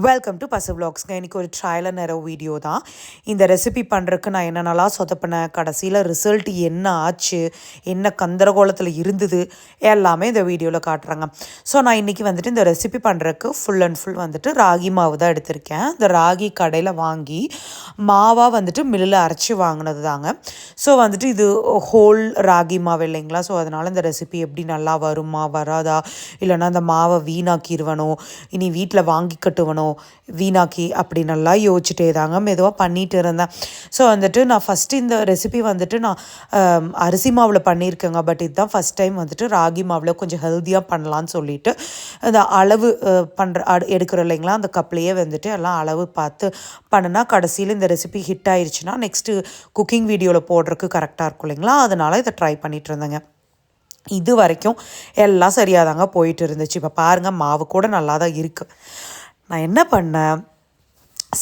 Welcome to பசு விலாக்ஸ்ங்க. இன்றைக்கி ஒரு ட்ரையல் அண்ட் எரர் வீடியோ தான். இந்த ரெசிபி பண்ணுறதுக்கு நான் என்னென்னலாம் சொதப்பினேன், கடைசியில் ரிசல்ட் என்ன ஆச்சு, என்ன கந்தரகோலத்தில் இருந்தது எல்லாமே இந்த வீடியோவில் காட்டுறாங்க. ஸோ நான் இன்றைக்கி வந்துட்டு இந்த ரெசிபி பண்ணுறதுக்கு ஃபுல் அண்ட் ஃபுல் வந்துட்டு ராகி மாவு தான் எடுத்திருக்கேன். இந்த ராகி கடையில் வாங்கி மாவாக வந்துட்டு மில்லில் அரைச்சி வாங்கினது தாங்க. ஸோ வந்துட்டு இது ஹோல் ராகி மாவு இல்லைங்களா. ஸோ அதனால் இந்த ரெசிபி எப்படி நல்லா வருமா வராதா, இல்லைனா அந்த மாவை வீணாக்கிடுவனோ, இனி வீட்டில் வாங்கி கட்டுவனோ வீணாக்கி அப்படி நல்லா யோசிச்சுட்டே தாங்க மெதுவாக பண்ணிகிட்டு இருந்தேன். ஸோ வந்துட்டு நான் ஃபஸ்ட்டு இந்த ரெசிபி வந்துட்டு நான் அரிசி மாவில் பண்ணியிருக்கேங்க. பட் இதுதான் ஃபஸ்ட் டைம் வந்துட்டு ராகி மாவில் கொஞ்சம் ஹெல்த்தியாக பண்ணலான்னு சொல்லிட்டு அந்த அளவு எடுக்கிற இல்லைங்களா, அந்த கப்லேயே வந்துட்டு எல்லாம் அளவு பார்த்து பண்ணினா கடைசியில் இந்த ரெசிபி ஹிட் ஆயிடுச்சுன்னா நெக்ஸ்ட்டு குக்கிங் வீடியோவில் போடுறதுக்கு கரெக்டாக இருக்கும் இல்லைங்களா. அதனால் இதை ட்ரை பண்ணிகிட்டு இருந்தேங்க. இது வரைக்கும் எல்லாம் சரியாக தாங்க போயிட்டு இருந்துச்சு. இப்போ பாருங்கள், மாவு கூட நல்லா தான் இருக்குது. நான் என்ன பண்ணேன்,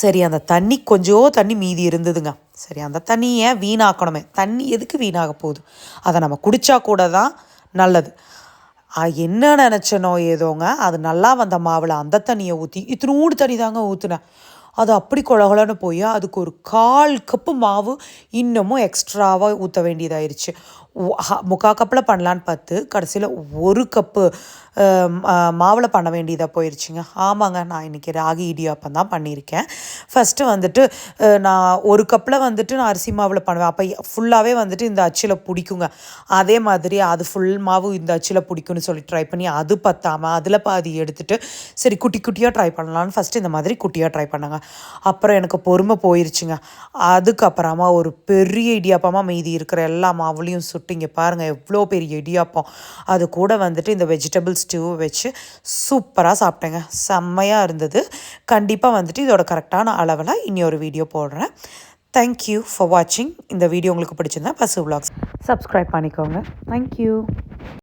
சரி அந்த தண்ணி கொஞ்சம் தண்ணி மீதி இருந்ததுங்க. சரி அந்த தண்ணியை வீணாக்கணுமே, தண்ணி எதுக்கு வீணாக போகுது, அதை நம்ம குடித்தா கூட தான் நல்லது. என்ன நினச்சனோ ஏதோங்க, அது நல்லா வந்த மாவில் அந்த தண்ணியை ஊற்றி இத்தினூடு தண்ணி தாங்க ஊற்றுனேன். அது அப்படி கொலகொலன்னு போய் அதுக்கு ஒரு 1/4 கப்பு மாவு இன்னமும் எக்ஸ்ட்ராவாக ஊற்ற வேண்டியதாயிருச்சு. 3/4 கப்பில் பண்ணலான்னு பார்த்து கடைசியில் 1 கப்பு மாவில் பண்ண வேண்டியதாக போயிடுச்சுங்க. ஆமாங்க, நான் இன்றைக்கி ராகி இடியாப்பம் தான் பண்ணியிருக்கேன். ஃபஸ்ட்டு வந்துட்டு நான் 1 கப்பில் வந்துட்டு நான் அரிசி மாவில் பண்ணுவேன். அப்போ ஃபுல்லாகவே வந்துட்டு இந்த அச்சில் பிடிக்குங்க. அதே மாதிரி அது ஃபுல் மாவு இந்த அச்சில் பிடிக்கும்னு சொல்லி ட்ரை பண்ணி அது பத்தாமல் அதில் பாதி எடுத்துகிட்டு சரி குட்டி குட்டியாக ட்ரை பண்ணலான்னு ஃபஸ்ட்டு இந்த மாதிரி குட்டியாக ட்ரை பண்ணாங்க. அப்புறம் எனக்கு பொறுமை போயிடுச்சுங்க. அதுக்கப்புறமா ஒரு பெரிய இடியாப்பமாக மீதி இருக்கிற எல்லா மாவுலேயும் சுட்டு இங்கே பாருங்கள் எவ்வளோ பெரிய இடியாப்பம். அது கூட வந்துட்டு இந்த வெஜிடபிள் ஸ்டூவை வச்சு சூப்பராக சாப்பிட்டேங்க. செம்மையாக இருந்தது. கண்டிப்பாக வந்துட்டு இதோட கரெக்டான அளவில் இனி ஒரு வீடியோ போடுறேன். தேங்க்யூ ஃபார் வாட்சிங். இந்த வீடியோ உங்களுக்கு பிடிச்சிருந்தா பசு விலாக்ஸ் சப்ஸ்கிரைப் பண்ணிக்கோங்க. தேங்க்யூ.